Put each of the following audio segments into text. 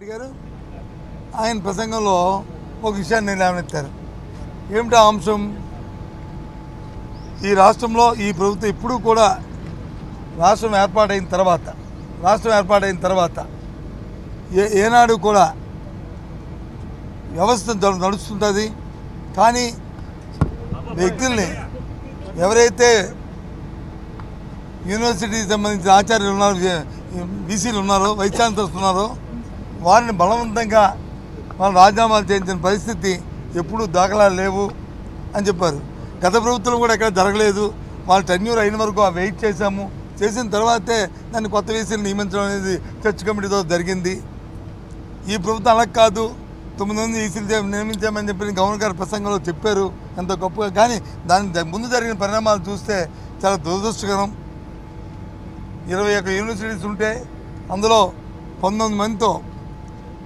రెడ్డి గారు ఆయన ప్రసంగంలో ఒక విషయాన్ని లేవనెత్తారు. ఏమిటా అంశం? ఈ రాష్ట్రంలో ఈ ప్రభుత్వం ఇప్పుడు కూడా రాష్ట్రం ఏర్పాటైన తర్వాత ఏనాడు కూడా వ్యవస్థ నడుస్తుంటుంది. కానీ వ్యక్తుల్ని ఎవరైతే యూనివర్సిటీకి సంబంధించిన ఆచార్యులు ఉన్నారో, బీసీలు ఉన్నారో, వైస్ ఛాన్సలర్స్ ఉన్నారో వారిని బలవంతంగా వాళ్ళు రాజీనామాలు చేయించిన పరిస్థితి ఎప్పుడూ దాఖలాలు లేవు అని చెప్పారు. గత ప్రభుత్వం కూడా ఎక్కడ జరగలేదు. వాళ్ళు టెన్యూర్ అయిన వరకు వెయిట్ చేశాము. చేసిన తర్వాతే దాన్ని కొత్త వీసీలు నియమించడం అనేది చర్చ్ కమిటీతో జరిగింది. ఈ ప్రభుత్వం అలా కాదు, 9 మంది వీసీలు నియమించామని చెప్పి గవర్నర్ గారు ప్రసంగంలో చెప్పారు ఎంతో గొప్పగా. కానీ దాని ముందు జరిగిన పరిణామాలు చూస్తే చాలా దురదృష్టకరం. 21 యూనివర్సిటీస్ ఉంటే అందులో 19 మందితో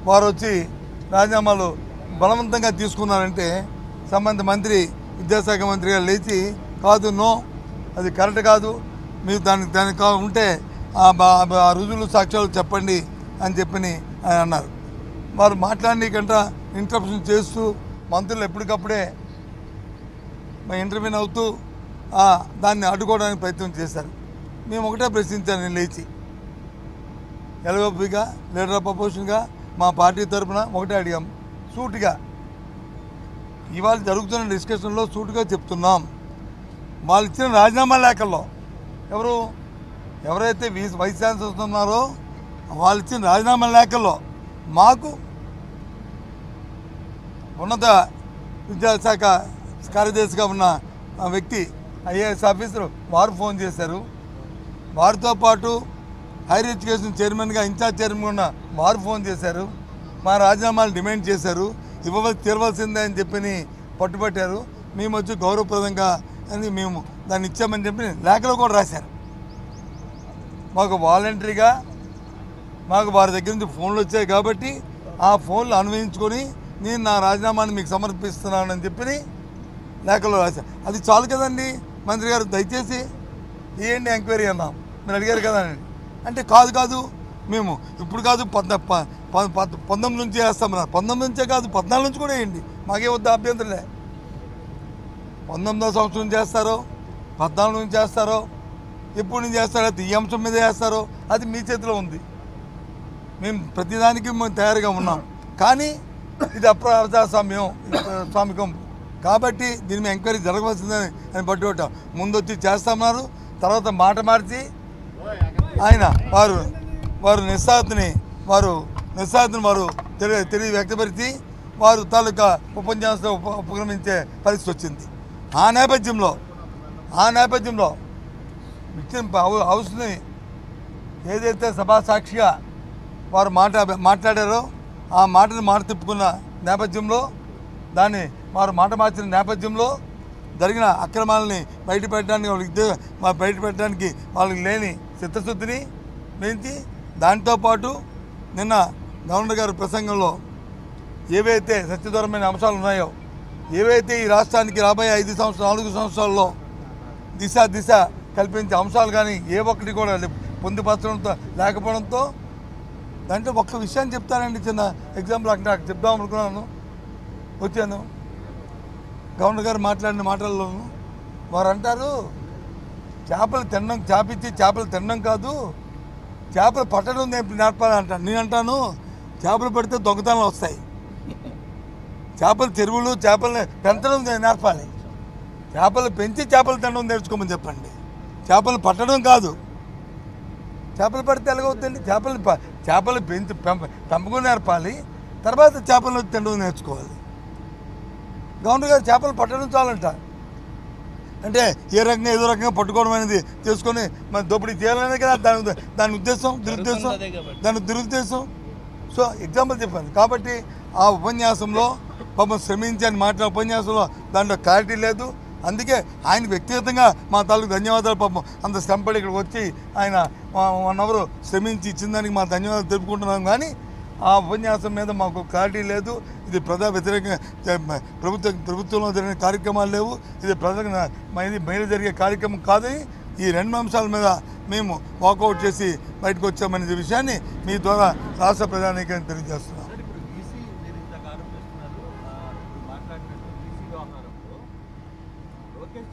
వారు వచ్చి రాజీనామాలు బలవంతంగా తీసుకున్నారంటే సంబంధిత మంత్రి, విద్యాశాఖ మంత్రి గారు లేచి కాదు, నో, అది కరెక్ట్ కాదు, మీరు దానికి ఉంటే ఆ రుజువులు సాక్ష్యాలు చెప్పండి అని చెప్పి ఆయన అన్నారు. వారు మాట్లాడనీకంట ఇంటరప్షన్ చేస్తూ మంత్రులు ఎప్పటికప్పుడే ఇంటర్వ్యూన్ అవుతూ దాన్ని అడ్డుకోవడానికి ప్రయత్నం చేశారు. మేము ఒకటే ప్రశ్నించాను, నేను లేచి ఎల్ఓపిగా, లీడర్ ఆఫ్ అపోజిషన్గా మా పార్టీ తరఫున ఒకటే అడిగాం సూటిగా. ఇవాళ జరుగుతున్న డిస్కషన్లో సూటిగా చెప్తున్నాం. వాళ్ళు ఇచ్చిన రాజీనామా లేఖల్లో ఎవరైతే వైస్ ఛాన్సలర్స్ ఉన్నారో వాళ్ళు ఇచ్చిన రాజీనామా లేఖల్లో మాకు ఉన్నత విద్యాశాఖ కార్యదర్శిగా ఉన్న వ్యక్తి, ఐఏఎస్ ఆఫీసర్, వారు ఫోన్ చేశారు. వారితో పాటు హైయర్ ఎడ్యుకేషన్ చైర్మన్గా ఇన్ఛార్జ్ చైర్మన్ ఉన్న వారు ఫోన్ చేశారు. మా రాజీనామాలు డిమాండ్ చేశారు. తీరవలసిందే అని చెప్పి పట్టుబట్టారు. మేము వచ్చి గౌరవప్రదంగా అని మేము దాన్ని ఇచ్చామని చెప్పి లేఖలో కూడా రాశారు. మాకు వాలంటరీగా మాకు వారి దగ్గర నుంచి ఫోన్లు వచ్చాయి కాబట్టి ఆ ఫోన్లు అన్వయించుకొని నేను నా రాజీనామాని మీకు సమర్పిస్తున్నానని చెప్పి లేఖలో రాశారు. అది చాలు కదండి మంత్రి గారు, దయచేసి ఏంటి ఎంక్వైరీ అన్నాం, మీరు అడిగారు కదా అంటే కాదు మేము ఇప్పుడు కాదు 19 నుంచి వేస్తామన్నారు. 19 నుంచే కాదు, 14 నుంచి కూడా వేయండి, మాకే వద్ద అభ్యంతరలే. 19వ సంవత్సరం నుంచి చేస్తారో, 14 నుంచి చేస్తారో, ఎప్పుడు నుంచి చేస్తారో, ఈ అంశం మీద చేస్తారో అది మీ చేతిలో ఉంది. మేము ప్రతిదానికి మేము తయారుగా ఉన్నాం. కానీ ఇది అప్రజాస్వామికం కాబట్టి దీని మీద ఎంక్వైరీ జరగవలసిందని అని పట్టుకోవటం. ముందు వచ్చి చేస్తామన్నారు, తర్వాత మాట మార్చి ఆయన వారు నిస్సారతని తెలియ వ్యక్తపరిచి వారు తాలూకా ఉపన్యాసంలో ఉపక్రమించే పరిస్థితి వచ్చింది. ఆ నేపథ్యంలో ఇచ్చిన హౌస్ని ఏదైతే సభా సాక్షిగా వారు మాట్లాడారో ఆ మాటను మాట తిప్పుకున్న నేపథ్యంలో, దాన్ని వారు మాట మార్చిన నేపథ్యంలో జరిగిన అక్రమాలని బయటపెట్టడానికి వాళ్ళకి లేని చిత్తశుద్ధిని పెంచి, దాంతోపాటు నిన్న గవర్నర్ గారి ప్రసంగంలో ఏవైతే సత్యదూరమైన అంశాలు ఉన్నాయో, ఏవైతే ఈ రాష్ట్రానికి రాబోయే 4 సంవత్సరాల్లో దిశ కల్పించే అంశాలు కానీ ఏ ఒక్కటి కూడా పొందుపరచడంతో లేకపోవడంతో దాంట్లో ఒక్క విషయాన్ని చెప్తానండి. చిన్న ఎగ్జాంపుల్ అక్కడ చెప్దాం అనుకున్నాను, వచ్చాను. గవర్నర్ గారు మాట్లాడిన మాటల్లోనూ వారు అంటారు, చేపలు తినడం కాదు, చేపలు పట్టడం నేర్పాలి అంటాను. నేను అంటాను, చేపలు పడితే దొంగతనాలు వస్తాయి. చేపలు చెరువులు చేపలని పెంచడం నేర్పాలి. చేపలు పెంచి చేపలు తినడం నేర్చుకోమని చెప్పండి. చేపలు పట్టడం కాదు. చేపలు పడితే ఎలాగవుతుంది? చేపలు పెంచి పెంపకం నేర్పాలి, తర్వాత చేపలు తినడం నేర్చుకోవాలి. గవర్నర్ గారు చేపలు పట్టడం చాలంట. అంటే ఏ రకంగా ఏదో రకంగా పట్టుకోవడం అనేది చేసుకొని మరి దోపిడీ చేయాలనేది కదా దాని ఉద్దేశం, దురుద్దేశం. సో ఎగ్జాంపుల్ చెప్పాను. కాబట్టి ఆ ఉపన్యాసంలో పాపం శ్రమించని మాట్లాడే ఉపన్యాసంలో దాంట్లో క్లారిటీ లేదు. అందుకే ఆయన వ్యక్తిగతంగా మా తాలూకు ధన్యవాదాలు. పాపం అంత శ్రమపడి ఇక్కడికి వచ్చి ఆయన 1 అవర్ శ్రమించి ఇచ్చిన దానికి మా ధన్యవాదాలు తెలుపుకుంటున్నాం. కానీ ఆ ఉపన్యాసం మీద మాకు క్లారిటీ లేదు. ఇది ప్రజా వ్యతిరేకంగా ప్రభుత్వంలో జరిగిన కార్యక్రమాలు లేవు, ఇది ప్రజలకు ఇది బయట జరిగే కార్యక్రమం కాదని ఈ 2 అంశాల మీద మేము వాకౌట్ చేసి బయటకు వచ్చామనే విషయాన్ని మీ ద్వారా రాష్ట్ర ప్రధానికి తెలియజేస్తున్నాం.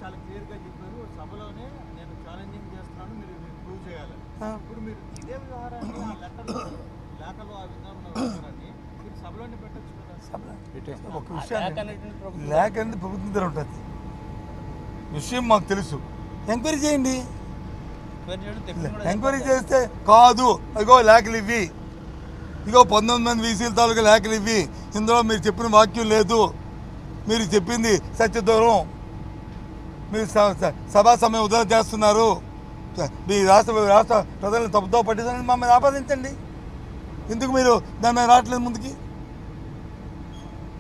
చాలా క్లియర్గా చెప్పారు సభలోనే, నేను ఛాలెంజింగ్ చేస్తున్నాను, మీరు ప్రూవ్ చేయాలి. ఇప్పుడు మీరు ఇదే వ్యవహారాన్ని ఆ లేఖలో ఆ విధానాన్ని మీరు సభలోనే పెట్టచ్చు కదా. ఒక విషయాన్ని లేఖ అనేది ప్రభుత్వం దగ్గర ఉంటుంది, విషయం మాకు తెలుసు. ఎంక్వైరీ చేయండి. ఎంక్వైరీ చేస్తే కాదు ఇగో లేఖలు ఇవి, ఇగో 19 మంది వీసీల తాలూకా లేఖలు ఇవి, ఇందులో మీరు చెప్పిన వాక్యం లేదు, మీరు చెప్పింది సత్యదూరం, మీరు సభా సమయం ఉదయం చేస్తున్నారు, మీ రాష్ట్ర ప్రజలను తప్పుతో పట్టిందని మమ్మల్ని ఆపాదించండి. ఎందుకు మీరు దాని మీద రావట్లేదు ముందుకి?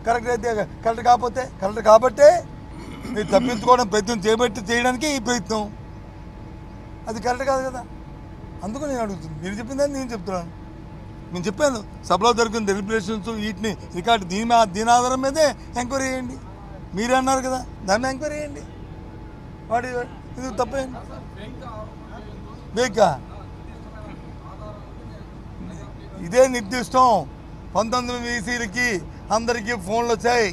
కరెక్ట్ అయితే కరెక్ట్ కాకపోతే కరెక్ట్ కాబట్టే మీరు తప్పించుకోవడం ప్రయత్నం చేయడానికి ఈ ప్రయత్నం, అది కరెక్ట్ కాదు కదా. అందుకు నేను అడుగుతున్నాను, మీరు చెప్పిందని నేను చెప్తున్నాను. నేను చెప్పాను సభలో దొరికిన డెలిబరేషన్స్ వీటిని రికార్డు దీని ఆధారం మీదే ఎంక్వైరీ చేయండి. మీరే అన్నారు కదా, దాన్ని ఎంక్వైరీ చేయండి. వాడి ఇది తప్పేండి. బేకా ఇదే నిర్దిష్టం. 19 వీసీలకి అందరికీ ఫోన్లు వచ్చాయి.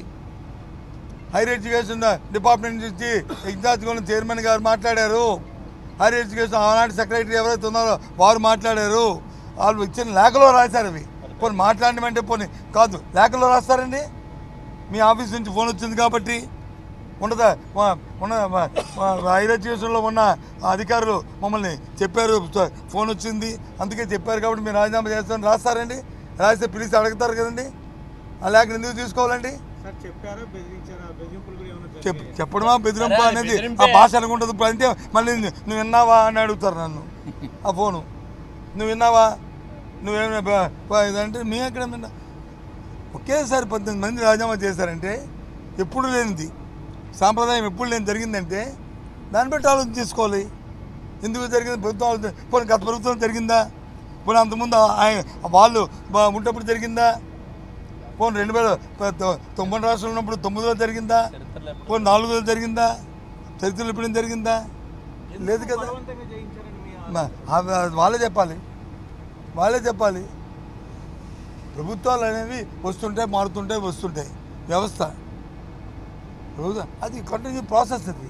హైయర్ ఎడ్యుకేషన్ డిపార్ట్మెంట్ నుంచి ఇన్ఛార్జ్ చైర్మన్ గారు మాట్లాడారు. హైయర్ ఎడ్యుకేషన్ ఆనాటి సెక్రటరీ ఎవరైతే ఉన్నారో వారు మాట్లాడారు. వాళ్ళు ఇచ్చిన లేఖలో రాశారు. అవి కొన్ని మాట్లాడమంటే పోనీ కాదు, లేఖలో రాస్తారండి. మీ ఆఫీస్ నుంచి ఫోన్ వచ్చింది కాబట్టి ఉండదా? హైయర్ ఎడ్యుకేషన్లో ఉన్న అధికారులు మమ్మల్ని చెప్పారు, ఫోన్ వచ్చింది అందుకే చెప్పారు కాబట్టి మీరు రాజీనామా చేస్తారని రాస్తారండి. రాస్తే పిలిచి అడుగుతారు కదండి. ఆ లేఖను ఎందుకు తీసుకోవాలండి? చెప్పడమా బెదిరింపా అనేది ఆ భాష అనుకుంటుంది. ఇప్పుడు అంటే మళ్ళీ నువ్వు విన్నావా అని అడుగుతారు నన్ను. ఆ ఫోను నువ్వు విన్నావా, నువ్వేమైనా ఇదంటే మేము ఎక్కడ విన్నా. ఒకేసారి 18 మంది రాజీనామా చేశారంటే ఎప్పుడు లేనిది సాంప్రదాయం, ఎప్పుడు లేని జరిగిందంటే దాన్ని బట్టి ఆలోచన చేసుకోవాలి. ఎందుకు జరిగింది? ప్రభుత్వం పోనీ గత ప్రభుత్వం జరిగిందా? పోనీ అంతకుముందు ఆయన వాళ్ళు ఉంటప్పుడు జరిగిందా? పోనీ 2009 రాష్ట్రంలో ఉన్నప్పుడు 9లో జరిగిందా? పోనీ 4లో జరిగిందా? చరిత్రలో ఎప్పుడైనా జరిగిందా? లేదు కదా. వాళ్ళే చెప్పాలి. ప్రభుత్వాలు అనేవి వస్తుంటాయి, వస్తుంటాయి. వ్యవస్థ అది కంటిన్యూ ప్రాసెస్. అది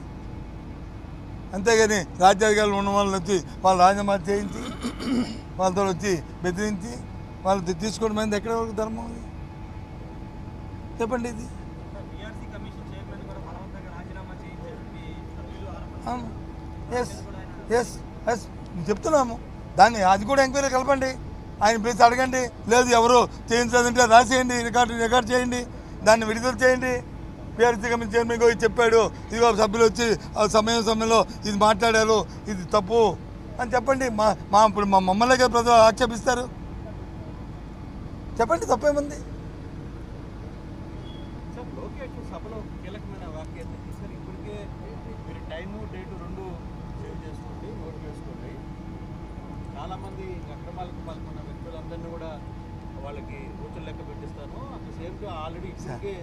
అంతేగాని రాజ్యాధికారులు ఉన్న వాళ్ళని వచ్చి వాళ్ళు రాజీనామా చేయించి వాళ్ళతో వచ్చి బెదిరించి వాళ్ళు తీసుకోవడం అనేది ఎక్కడ వరకు ధర్మం? అది చెప్పండి. ఇది ఎస్ చెప్తున్నాము. దాన్ని అది కూడా ఎంక్వైరీ కలపండి. ఆయన పిలిచి అడగండి. లేదు ఎవరు చేయించలేదంటే రాసేయండి, రికార్డ్ చేయండి, దాన్ని విడుదల చేయండి. పిఆర్సీ కమిషన్ చైర్మన్ పోయి చెప్పాడు, ఇదిగో సభ్యులు వచ్చి సమయంలో ఇది మాట్లాడారు, ఇది తప్పు అని చెప్పండి. ఇప్పుడు మమ్మల్ని కదా ప్రజలు ఆక్షేపిస్తారు. చెప్పండి, తప్పేముంది? సభలో కీలకమైన వాక్యాన్ని సార్, ఇప్పటికే మీరు టైము డేటు 2 సేవ్ చేసుకోండి, నోట్ చేసుకోండి. చాలామంది అక్రమాలకు పాల్గొన్న వ్యక్తులందరినీ కూడా వాళ్ళకి రోజులు లెక్క పెట్టిస్తాను. At the same time already ఇప్పటికే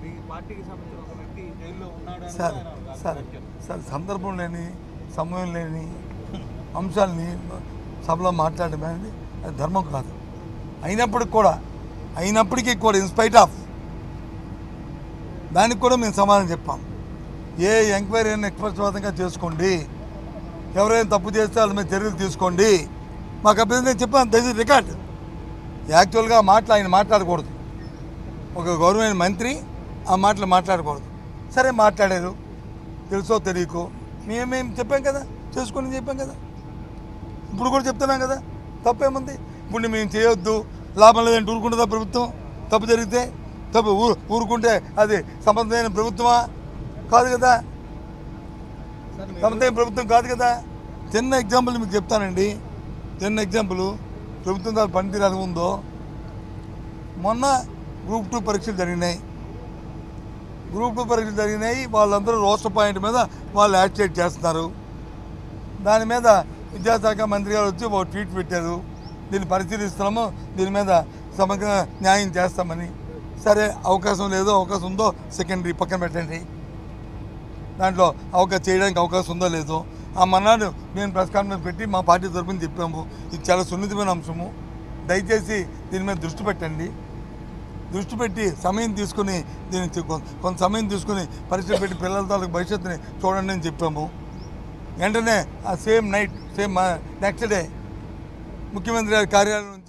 మీ పార్టీకి సంబంధించిన ఒక వ్యక్తి జైల్లో ఉన్నాడు. సార్ సందర్భం లేని, సమయం లేని అంశాలని సభలో మాట్లాడడం అనేది అది ధర్మం కాదు. అయినప్పటికీ కూడా ఇన్స్పైట్ ఆఫ్ దానికి కూడా మేము సమాధానం చెప్పాం. ఏ ఎంక్వైరీ అయినా నిష్పక్షపాతంగా చేసుకోండి, ఎవరైనా తప్పు చేస్తే వాళ్ళ మీద చర్యలు తీసుకోండి. మాకు అభ్యర్థి చెప్పాను, దట్ ఇస్ రికార్డ్. యాక్చువల్గా ఆయన మాట్లాడకూడదు. ఒక గౌరవమైన మంత్రి ఆ మాటలు మాట్లాడకూడదు. సరే మాట్లాడారు, తెలుసో తెలియకో మేము చెప్పాం కదా, చేసుకొని చెప్పాం కదా. ఇప్పుడు కూడా చెప్తున్నాం కదా, తప్పేముంది? ఇప్పుడు మేము చేయొద్దు, లాభం లేదంటే ఊరుకుంటుందా ప్రభుత్వం? తప్పు జరిగితే తప్పు ఊరుకుంటే అది సమర్థమైన ప్రభుత్వమా? కాదు కదా, సమర్థమైన ప్రభుత్వం కాదు కదా. చిన్న ఎగ్జాంపుల్ మీకు చెప్తానండి. ప్రభుత్వం దాని పనితీరు ఎలా ఉందో. మొన్న గ్రూప్ 2 పరీక్షలు జరిగినాయి. వాళ్ళందరూ రోస్టర్ పాయింట్ మీద వాళ్ళు యాక్టివేట్ చేస్తున్నారు. దాని మీద విద్యాశాఖ మంత్రి గారు వచ్చి ఒక ట్వీట్ పెట్టారు, దీన్ని పరిశీలిస్తున్నాము, దీని మీద సమగ్ర న్యాయం చేస్తామని. సరే, అవకాశం లేదో అవకాశం ఉందో సెకండరీ పక్కన పెట్టండి. దాంట్లో చేయడానికి అవకాశం ఉందో లేదో ఆ మన్నాడు మేము ప్రెస్ కాన్ఫరెన్స్ పెట్టి మా పార్టీ తరఫున చెప్పాము. ఇది చాలా సున్నితమైన అంశము, దయచేసి దీని మీద దృష్టి పెట్టండి. దృష్టి పెట్టి సమయం తీసుకుని దీన్ని కొంత సమయం తీసుకుని పరీక్ష పెట్టి పిల్లల తాలూకు భవిష్యత్తుని చూడండి అని చెప్పాము. వెంటనే ఆ సేమ్ నైట్ నెక్స్ట్ డే ముఖ్యమంత్రి గారి కార్యాలయం నుంచి